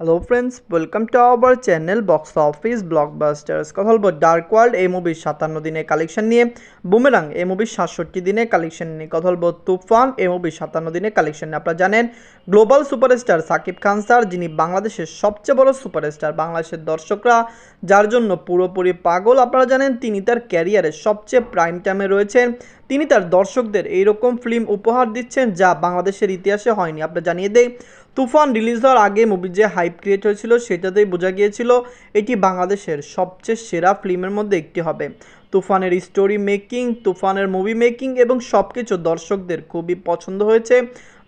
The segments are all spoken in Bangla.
Hello friends, welcome to our channel box office blockbusters. কথা বলবো ডার্ক ওয়ার্ল্ড এই মুভির 57 দিনের কালেকশন নিয়ে, বুমেরাং এই মুভির 67 দিনের কালেকশন নিয়ে, কথা বলবো তুফান এই মুভির 57 দিনের কালেকশন নিয়ে। আপনারা জানেন global superstar Shakib Khan sir, যিনি বাংলাদেশের সবচেয়ে বড় সুপারস্টার, বাংলাদেশের দর্শকরা যার জন্য পুরোপুরি পাগল। আপনারা জানেন তিনি তার ক্যারিয়ারের সবচেয়ে প্রাইম টাইমে রয়েছেন। তিনি তার দর্শকদের এইরকম ফিল্ম উপহার দিচ্ছেন যা বাংলাদেশের ইতিহাসে হয়নি। আপনারা জানিয়ে দেই, তুফান রিলিজ হওয়ার আগে মুভির যে হাইপ ক্রিয়েট হয়েছিল সেটাতেই বোঝা গিয়েছিল এটি বাংলাদেশের সবচেয়ে সেরা ফিল্মের মধ্যে একটি হবে। তুফানের স্টোরি মেকিং, তুফানের মুভি মেকিং এবং সব কিছু দর্শকদের খুবই পছন্দ হয়েছে।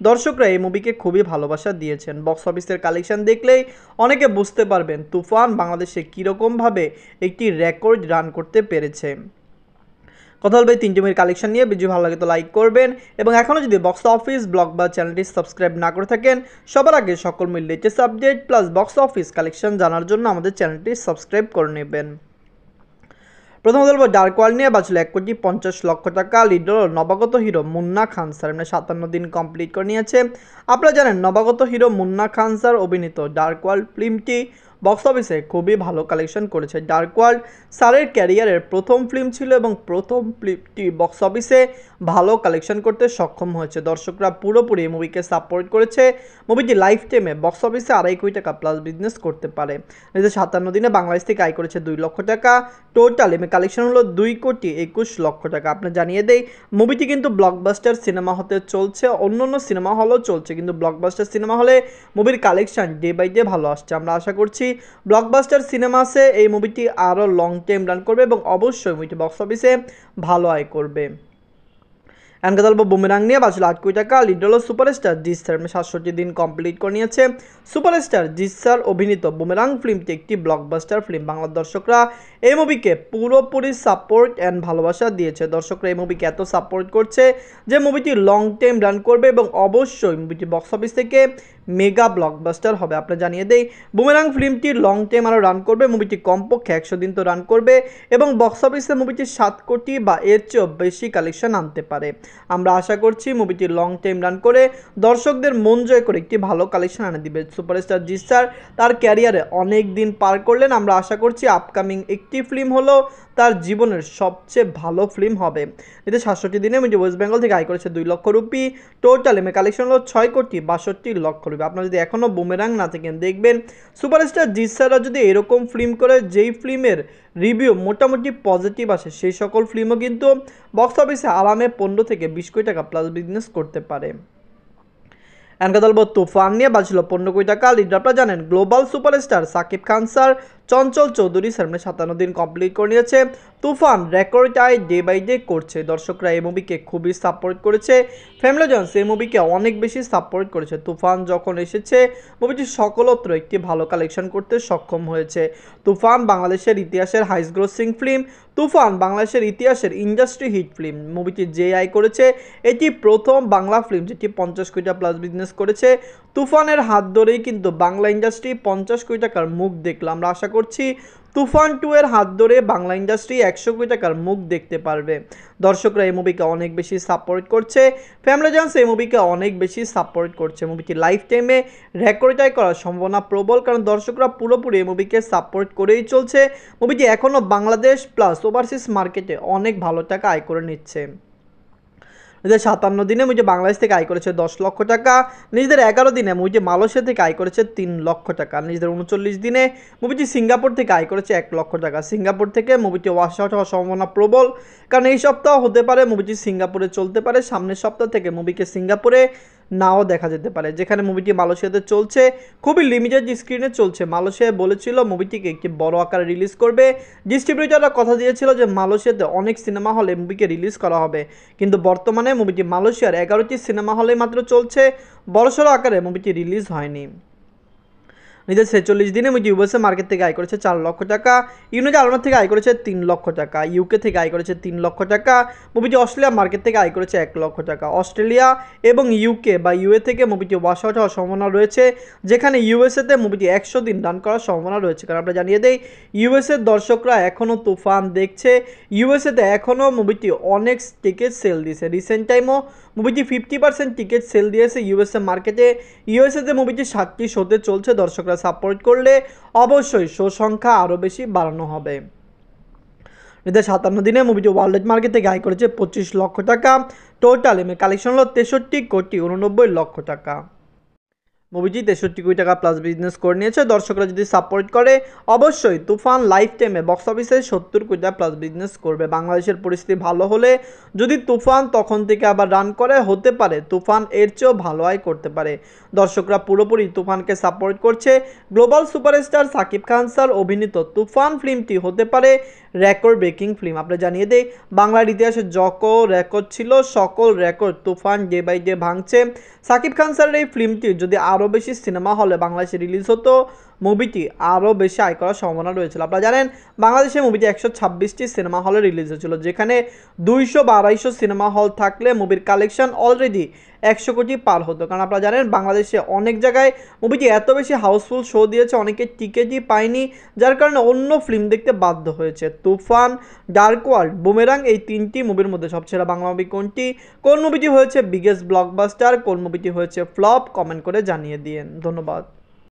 দর্শকরা এই মুভিকে খুবই ভালোবাসা দিয়েছেন। বক্স অফিসের কালেকশন দেখলেই অনেকে বুঝতে পারবেন তুফান বাংলাদেশে কীরকমভাবে একটি রেকর্ড রান করতে পেরেছে। কথা বলবে 3 টিমের কালেকশন নিয়ে। ভিডিও ভালো লাগে তো লাইক করবেন, এবং এখনও যদি বক্স অফিস ব্লগ বা চ্যানেলটি সাবস্ক্রাইব না করে থাকেন, সবার আগে সকল মিল latest update plus box office collection জানার জন্য আমাদের চ্যানেলটি সাবস্ক্রাইব করে নেবেন। প্রথমত বলবো ডার্ক ওয়ার্ল্ড নিয়ে। বাঁচল 1,50,00,000 টাকা। লিড রোল নবাগত হিরো মুন্না খান স্যার, 57 দিন কমপ্লিট করে নিয়েছে। আপনারা জানেন নবাগত হিরো মুন্না খান স্যার অভিনীত ডার্ক ওয়ার্ল্ড ফিল্মটি বক্স অফিসে খুবই ভালো কালেকশন করেছে। ডার্ক ওয়ার্ল্ড স্যারের ক্যারিয়ারের প্রথম ফিল্ম ছিল এবং প্রথম ফিল্মটি বক্স অফিসে ভালো কালেকশন করতে সক্ষম হয়েছে। দর্শকরা পুরোপুরি মুভিকে সাপোর্ট করেছে। মুভিটি লাইফ টাইমে বক্স অফিসে 2.5 কোটি টাকা প্লাস বিজনেস করতে পারে। 57 দিনে বাংলাদেশ থেকে আয় করেছে 2 লক্ষ টাকা। টোটাল কালেকশন হলো 2,21,00,000 টাকা। আপনার জানিয়ে দেই, মুভিটি কিন্তু ব্লকবাস্টার সিনেমা হতে চলছে, অন্য সিনেমা হলও চলছে, কিন্তু ব্লকবাস্টার সিনেমা হলে মুভির কালেকশন ডে বাই ডে ভালো আসছে। আমরা আশা করছি ব্লকবাস্টার সিনেমাসে এই মুভিটি আরও লং টাইম রান করবে এবং অবশ্যই মুভিটি বক্স অফিসে ভালো আয় করবে। এন্ড কথা বলবো বুমেরাং নিয়ে। বাঁচল 8 কোটি টাকা। Lead role superstar Jeet sir, 67 দিন কমপ্লিট করে নিয়েছে। সুপারস্টার জিৎ স্যার অভিনীত বুমেরাং ফিল্মটি একটি ব্লকবাস্টার ফিল্ম। বাংলার দর্শকরা এই মুভিকে পুরোপুরি সাপোর্ট অ্যান্ড ভালোবাসা দিয়েছে। দর্শকরা এই মুভিকে এত সাপোর্ট করছে যে মুভিটি লং টাইম রান করবে এবং অবশ্যই মুভিটি বক্স অফিস থেকে মেগা ব্লকবাস্টার হবে। আপনারা জানিয়ে দেই, বুমেরাং ফিল্মটি লং টাইম আরও রান করবে। মুভিটি কমপক্ষে 100 দিন তো রান করবে এবং বক্স অফিসে মুভিটি 7 কোটি বা এর চেয়েও বেশি কালেকশন আনতে পারে। আমরা আশা করছি মুভিটি লং টাইম রান করে দর্শকদের মন জয় করে একটি ভালো কালেকশন এনে দিবে। সুপারস্টার জিৎ স্যার তার ক্যারিয়ারে অনেক দিন পার করলেন। আমরা আশা করছি আপকামিং একটি ফিল্ম হলো তার জীবনের সবচেয়ে ভালো ফিল্ম হবে। এতে 67 দিনে মুভি ওয়েস্ট বেঙ্গল থেকে আয় করেছে 2 লক্ষ রুপি। টোটাল কালেকশন হলো 6,62,00,000 রুপি। আপনারা যদি এখনও বুমেরাং না থাকেন, দেখবেন সুপারস্টার জিৎ স্যাররা যদি এরকম ফিল্ম করে যেই ফিল্মের রিভিউ মোটামুটি পজিটিভ আসে, সেই সকল ফিল্মও কিন্তু বক্স অফিসে আরামে 15 থেকে 20 কোটি টাকা প্লাস বিজনেস করতে পারে। এন্ড কথা বলবো তুফান নিয়ে। বাঁচল 15 কোটি টাকা। লিড আপনারা জানেন global superstar Shakib Khan sir, Chanchal Chowdhury sir, 57 দিন কমপ্লিট করে নিয়েছে। তুফান রেকর্ড আয় ডে বাই ডে করছে। দর্শকরা এই মুভিকে খুবই সাপোর্ট করেছে। ফ্যামিলি জনস এই মুভিকে অনেক বেশি সাপোর্ট করেছে। তুফান যখন এসেছে মুভিটি সকলত্র একটি ভালো কালেকশন করতে সক্ষম হয়েছে। তুফান বাংলাদেশের ইতিহাসের হাইস্ট গ্রোসিং ফিল্ম। তুফান বাংলাদেশের ইতিহাসের ইন্ডাস্ট্রি হিট ফিল্ম। মুভিটি যে আয় করেছে এটি প্রথম বাংলা ফিল্ম যেটি 50 কোটি টাকা প্লাস বিজনেস করেছে। তুফানের হাত ধরেই কিন্তু বাংলা ইন্ডাস্ট্রি 50 কোটি টাকার মুখ দেখলো। আমরা আশা করছি তুফান 2 এর হাত ধরে বাংলা ইন্ডাস্ট্রি 100 কোটি টাকার মুখ দেখতে পারবে। দর্শকরা এই মুভিকে অনেক বেশি সাপোর্ট করছে। ফ্যামিলি জনস এই মুভিকে অনেক বেশি সাপোর্ট করছে। মুভিটি লাইফ টাইমে রেকর্ড আয় করার সম্ভাবনা প্রবল, কারণ দর্শকরা পুরোপুরি এই মুভিকে সাপোর্ট করেই চলছে। মুভিটি এখনও বাংলাদেশ প্লাস ওভারসিজ মার্কেটে অনেক ভালো টাকা আয় করে নিচ্ছে। 57 দিনে মুভিটি বাংলাদেশ থেকে আয় করেছে 10 লক্ষ টাকা। নিজেদের 11 দিনে মুভিটি মালয়েশিয়া থেকে আয় করেছে 3 লক্ষ টাকা। নিজেদের 39 দিনে মুভিটি সিঙ্গাপুর থেকে আয় করেছে 1 লক্ষ টাকা। সিঙ্গাপুর থেকে মুভিটি ওয়াশ আউট হওয়ার সম্ভাবনা প্রবল, কারণ এই সপ্তাহ হতে পারে মুভিটি সিঙ্গাপুরে চলতে পারে। সামনের সপ্তাহ থেকে মুভিকে সিঙ্গাপুরে নাও দেখা যেতে পারে। যেখানে মুভিটি মালয়েশিয়াতে চলছে, খুবই লিমিটেড স্ক্রিনে চলছে। মালয়েশিয়া বলেছিল মুভিটিকে একটি বড় আকারে রিলিজ করবে। ডিস্ট্রিবিউটররা কথা দিয়েছিল যে মালয়েশিয়াতে অনেক সিনেমা হলে মুভিকে রিলিজ করা হবে, কিন্তু বর্তমানে মুভিটি মালয়েশিয়ার 11টি সিনেমা হলে মাত্র চলছে। বড়সড় আকারে মুভিটি রিলিজ হয়নি। নিজের 46 দিনে মুভিটি ইউএসএ মার্কেট থেকে আয় করেছে 4 লক্ষ টাকা। ইউনাইটেড আরব থেকে আয় করেছে 3 লক্ষ টাকা। ইউকে থেকে আয় করেছে 3 লক্ষ টাকা। মুভিটি অস্ট্রেলিয়া মার্কেট থেকে আয় করেছে 1 লক্ষ টাকা। অস্ট্রেলিয়া এবং ইউকে বা ইউএ থেকে মুভিটি ওয়াশ আউট হওয়ার সম্ভাবনা রয়েছে, যেখানে ইউএসএতে মুভিটি 100 দিন রান করার সম্ভাবনা রয়েছে। কারণ আমরা জানিয়ে দেই, ইউএসএর দর্শকরা এখনও তুফান দেখছে। ইউএসএতে এখনও মুভিটি অনেক টিকিট সেল দিছে। রিসেন্ট টাইমও মুভিটি 50% টিকিট সেল দিয়েছে ইউএসএ মার্কেটে। ইউএসএতে মুভিটি 7টি শোতে চলছে। দর্শকরা সাপোর্ট করলে অবশ্যই শো সংখ্যা আরও বেশি বাড়ানো হবে। ঈদের 57 দিনে মুভিটি ওয়ার্ল্ড মার্কেট থেকে আয় করেছে 25 লক্ষ টাকা। টোটাল কালেকশন হলো 63,89,00,000 টাকা। মুভিটি 63 কোটি টাকা প্লাস বিজনেস করে নিয়েছে। দর্শকরা যদি সাপোর্ট করে অবশ্যই তুফান লাইফ টাইমে বক্স অফিসে 70 কোটি টাকা প্লাস বিজনেস করবে। বাংলাদেশের পরিস্থিতি ভালো হলে যদি তুফান তখন থেকে আবার রান করে হতে পারে তুফান এর চেয়েও ভালো আয় করতে পারে। দর্শকরা পুরোপুরি তুফানকে সাপোর্ট করছে। Global superstar Shakib Khan sir অভিনীত তুফান ফিল্মটি হতে পারে রেকর্ড ব্রেকিং ফিল্ম। আমরা জানিয়ে দেই, বাংলার ইতিহাসে যত রেকর্ড ছিল সকল record Toofan day by day ভাঙছে। সাকিব খান স্যারের এই ফিল্মটি যদি আরও বেশি সিনেমা হলে বাংলাদেশে রিলিজ হতো মুভিটি আরও বেশি আয় করার সম্ভাবনা রয়েছিল। আপনারা জানেন বাংলাদেশে মুভিটি 126টি সিনেমা হলে রিলিজ হয়েছিল, যেখানে 200 বা 250 সিনেমা হল থাকলে মুভির কালেকশন অলরেডি 100 কোটি পার হতো। কারণ আপনারা জানেন বাংলাদেশে অনেক জায়গায় মুভিটি এত বেশি হাউসফুল শো দিয়েছে, অনেকে টিকিটই পায়নি, যার কারণে অন্য ফিল্ম দেখতে বাধ্য হয়েছে। তুফান, ডার্ক ওয়ার্ল্ড, বুমেরাং এই 3টি মুভির মধ্যে সবচেয়ে বাংলা মুভি কোনটি? কোন মুভিটি হয়েছে বিগেস্ট ব্লকবাস্টার? কোন মুভিটি হয়েছে ফ্লপ? কমেন্ট করে জানিয়ে দিন। ধন্যবাদ।